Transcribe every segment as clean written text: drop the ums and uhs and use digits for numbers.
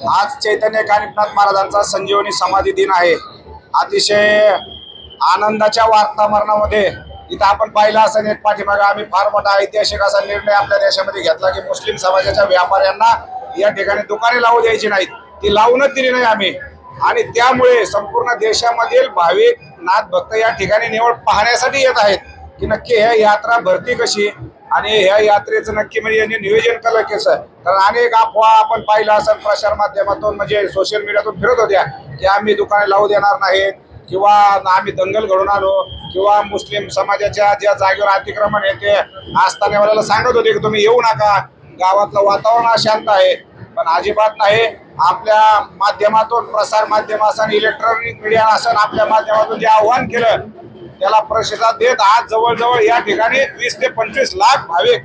आज चैतन्य कानिफनाथ महाराजांचा संजीवनी समाधी दिन आहे। अतिशय आनंदाच्या वातावरणामध्ये इथं आपण पाहिलं असेल, एक पाठीमागे आम्ही फार मोठा ऐतिहासिक असा निर्णय आपल्या देशामध्ये घेतला की मुस्लिम समाजाच्या व्यापाऱ्यांना या ठिकाणी दुकाने लावू द्यायची नाहीत, ती लावूनच दिली नाही आम्ही। आणि त्यामुळे संपूर्ण देशामधील भाविक नाथ भक्त या ठिकाणी निवड पाहण्यासाठी येत आहेत की नक्की ह्या यात्रा भरती कशी आणि ह्या यात्रेचं नक्की म्हणजे यांनी नियोजन केलं कसं। कारण अनेक अफवा आपण पाहिलं असेल प्रसार माध्यमातून म्हणजे सोशल मीडियातून फिरत होत्या की आम्ही दुकाने लावू देणार नाहीत किंवा आम्ही दंगल घडून आणू किंवा मुस्लिम समाजाच्या ज्या जागेवर अतिक्रमण आहे ते आस्थानेवाल्याला सांगत होते की तुम्ही येऊ नका, गावातलं वातावरण शांत आहे। पण अजिबात नाही। आपल्या माध्यमातून प्रसार माध्यम असेल, इलेक्ट्रॉनिक मीडिया असेल, आपल्या माध्यमातून जे आव्हान केलं त्याला प्रतिसाद देत आज जवळजवळ या ठिकाणी 20 ते 25 लाख भाविक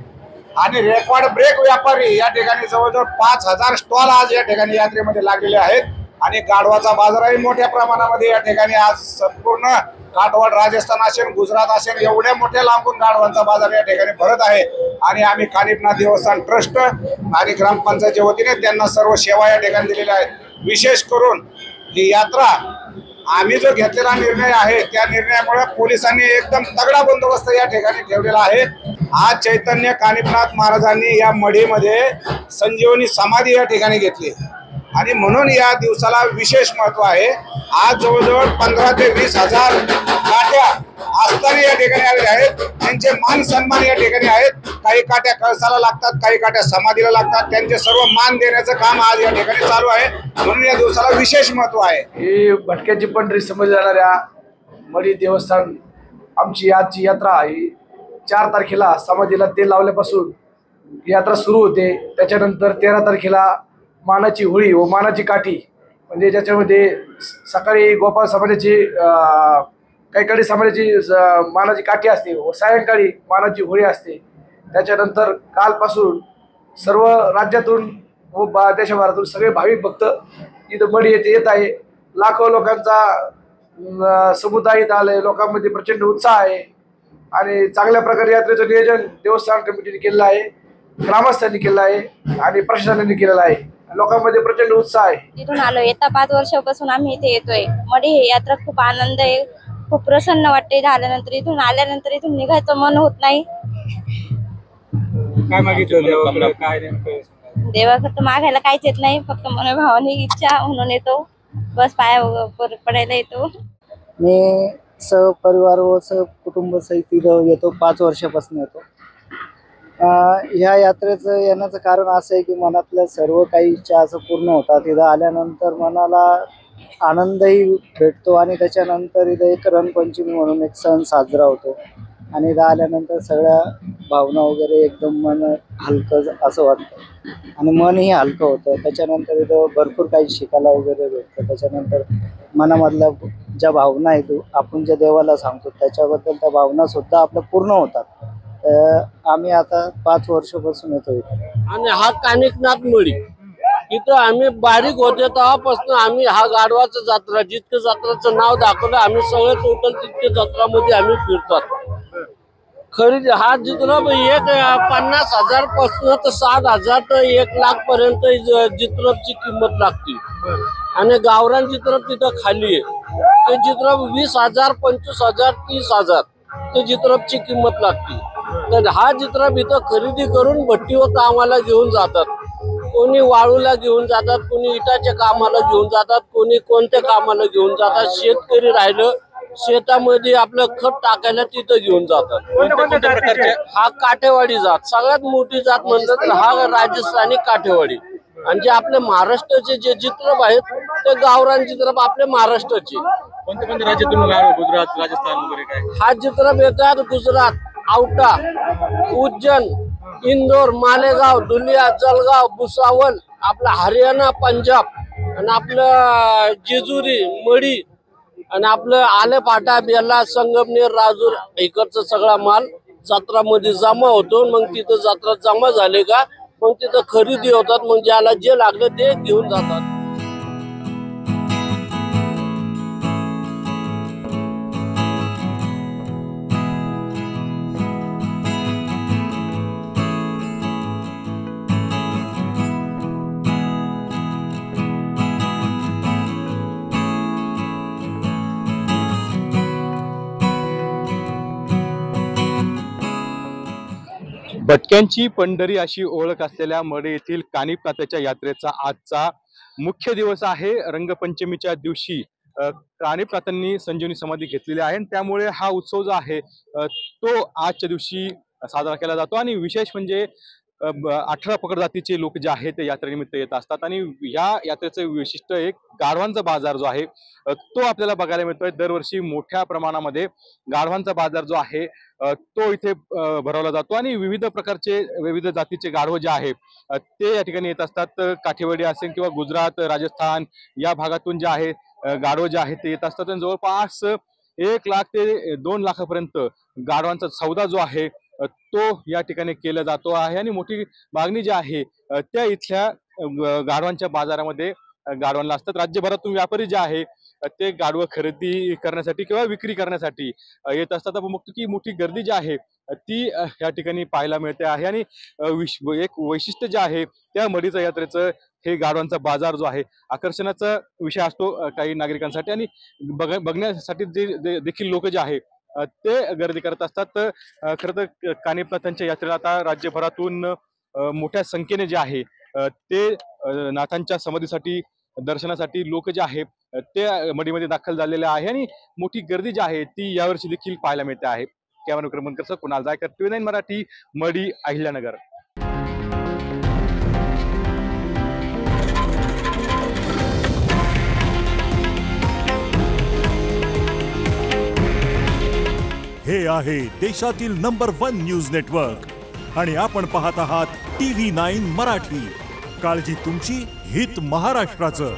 आणि रेकॉर्ड ब्रेक व्यापारी या ठिकाणी जवळजवळ 5000 स्टॉल आज या ठिकाणी यात्रेमध्ये लागलेले आहेत। आणि गाढवाचा बाजारही मोठ्या प्रमाणामध्ये या ठिकाणी आज संपूर्ण काठवाड, राजस्थान असेल, गुजरात असेल, एवढ्या मोठ्या लांबून गाढवांचा बाजार या ठिकाणी भरत आहे। आणि आम्ही कानिफनाथ देवस्थान ट्रस्ट आणि ग्रामपंचायतच्या वतीने त्यांना सर्व सेवा या ठिकाणी दिलेल्या आहेत। विशेष करून ही यात्रा आम्ही जो घेतलेला निर्णय आहे त्या निर्णयामुळे पोलिसांनी एकदम तगडा बंदोबस्त या ठिकाणी ठेवलेला आहे। आज चैतन्य कानिफनाथ महाराजांनी या मढीमध्ये संजीवनी समाधी या ठिकाणी घेतली आणि म्हणून या दिवसाला विशेष महत्व आहे। आज जवळजवळ 15 ते 20 हजार काट्या आस्थाने या ठिकाणी आलेल्या आहेत, त्यांचे मान सन्मान या ठिकाणी आहेत। काही काट्या कळसाला लागतात, काही काट्या समाधीला लागतात, त्यांचे सर्व मान देण्याचं काम आज या ठिकाणी चालू आहे। म्हणून या दिवसाला विशेष महत्व आहे। ही भटक्याची पंढरी समजली जाणाऱ्या मढी देवस्थान आमची आजची यात्रा ही 4 तारखेला समाधीला तेल लावल्यापासून यात्रा सुरू होते। त्याच्यानंतर 13 तारखेला मानाची होळी व मानाची काठी म्हणजे ज्याच्यामध्ये सकाळी गोपाळ समाजाची काही समाजाची मानाची काठी असते व सायंकाळी मानाची होळी असते। त्याच्यानंतर कालपासून सर्व राज्यातून व देशभरातून सगळे भाविक भक्त इथं मढी येत आहे। लाखो लोकांचा समुदाय इथं आलाय, लोकांमध्ये प्रचंड उत्साह आहे आणि चांगल्या प्रकारे यात्रेचं नियोजन देवस्थान कमिटीने केलेलं आहे, ग्रामस्थांनी केलं आहे आणि प्रशासनाने केलेलं आहे। लोकांमध्ये प्रचंड उत्साह आहे। तिथून आलो, येता 5 वर्षापासून आम्ही इथे येतोय। मढी ही यात्रा खूप आनंद आहे, खूप प्रसन्न वाटते। झाल्यानंतर इथून आल्यानंतर इथून निघायचं मन होत नाही। काय मागितलं देवाकडे, काय नेमकं देवाकडे मागायला काहीच येत नाही, फक्त मनोभावाने इच्छा म्हणून येतो, बस पाया पडायला येतो। मी सहपरिवार व सहकुटुंब सहित इथं येतो, 5 वर्षापासून येतो। ह्या यात्रेचं येण्याचं कारण असं आहे की मनातल्या सर्व काही इच्छा असं पूर्ण होतात। इथं आल्यानंतर मनाला आनंदही भेटतो आणि त्याच्यानंतर इथं एक रंगपंचमी म्हणून एक सण साजरा होतो आणि इथं आल्यानंतर सगळ्या भावना वगैरे एकदम मन हलकं असं वाटतं आणि मनही हलकं होतं। त्याच्यानंतर इथं भरपूर काही शिकायला वगैरे भेटतं। त्याच्यानंतर मनामधल्या ज्या भावना आहेत आपण ज्या देवाला सांगतो त्याच्याबद्दल त्या भावनासुद्धा आपल्या पूर्ण होतात। आम्ही आता 5 वर्षापासून येतो इथे आणि हा कानिफनाथ मढी इथं आम्ही बारीक होते तेव्हापासून आम्ही हा गाढवाचं जत्रा जितकं जत्राचं नाव दाखवलं आम्ही सगळे टोटल तितके जत्रामध्ये आम्ही फिरतात। खरी हा जित्रा एक 50,000 पासून तर 60,000 तर 1 लाख पर्यंत जित्रपची किंमत लागते आणि गावरान जित्रप तिथं खाली आहे। ते जित्रप 20,000, 25,000, 30,000 ते जित्रपची किंमत लागते। तर हा जित्रप इथं खरेदी करून भट्टीवर कामाला घेऊन जातात, कोणी वाळूला घेऊन जातात, कोणी इटाच्या कामाला घेऊन जातात, कोणी कोणत्या कामाला घेऊन जातात। शेतकरी राहिलं शेतामध्ये आपलं खत टाकायला तिथं घेऊन जातात। हा काठेवाडी जात सगळ्यात मोठी जात म्हणलं तर हा राजस्थानी काठेवाडी। आणि जे आपले महाराष्ट्राचे जे चित्रप आहेत ते गावरान चित्रप आपले महाराष्ट्राचे। कोणत्या राज्यातून? गुजरात, राजस्थान वगैरे काय? हा चित्रप येतात गुजरात, औटा, उज्जैन, इंदोर, मालेगाव, धुलिया, जळगाव, भुसावळ, आपला हरियाणा, पंजाब आणि आपलं जेजुरी, मढी आणि आपलं आलेपाटा, बेला, संगमनेर, राजूर इकडचा सगळा माल जत्रामध्ये जमा होतो। मग तिथं जत्रा जमा झाले का मग तिथं खरेदी होतात, मग ज्याला जे लागलं ते घेऊन जातात। भटक्यांची पंढरी अशी ओळख असलेल्या मढी येथील कानिफनाथाच्या यात्रेचा आजचा मुख्य दिवस आहे। रंगपंचमीच्या दिवशी कानिफनाथांनी संजीवनी समाधी घेतलेली आहे, त्यामुळे हा उत्सव जो आहे तो आजच्या दिवशी साजरा केला जातो। आणि विशेष म्हणजे 18 पगड जातीचे लोक जे आहेत ते यात्रेनिमित्त येत असतात आणि या यात्रेचं वैशिष्ट्य एक गाढवांचा बाजार जो आहे तो आपल्याला बघायला मिळतोय। दरवर्षी मोठ्या प्रमाणामध्ये गाढवांचा बाजार जो आहे तो इथे भरवला जातो आणि विविध प्रकारचे विविध जातीचे गाढव जे आहे ते या ठिकाणी येत असतात। काठेवाडी असेल किंवा गुजरात, राजस्थान या भागातून जे आहे गाढव जे आहेत ते येत असतात आणि जवळपास 1 लाख ते 2 लाखापर्यंत गाढवांचा सौदा जो आहे तो या ठिकाणी केला जातो आहे आणि मोठी मागणी जी आहे त्या इथल्या गाढवांच्या बाजारामध्ये गाढवांना असतात। राज्यभरातून व्यापारी जे आहे ते गाढवं खरेदी करण्यासाठी किंवा विक्री करण्यासाठी येत असतात। आपण बघतो की मोठी गर्दी जी आहे ती या ठिकाणी पाहायला मिळते आहे आणि एक वैशिष्ट्य जे आहे त्या मढीच्या यात्रेचं हे गाढवांचा बाजार जो आहे आकर्षणाचा विषय असतो काही नागरिकांसाठी आणि बघण्यासाठी जे देखील लोक जे आहे ते गर्दी करत असतात। खरं तर कानिफनाथांच्या यात्रेला आता राज्यभरातून मोठ्या संख्येने जे आहे ते नाथांच्या समाधीसाठी दर्शनासाठी लोक जे आहे ते मढीमध्ये दाखल झालेले आहे आणि मोठी गर्दी जी आहे ती यावर्षी देखील पाहायला मिळते आहे। कॅमेरा क्रमांक कुणाल जायकर, TV9 मराठी, मढी, अहिल्यानगर। हे आहे देशातील नंबर 1 न्यूज नेटवर्क आणि आपण पाहत आहात TV9 मराठी। काळजी तुमची, हित महाराष्ट्राचं।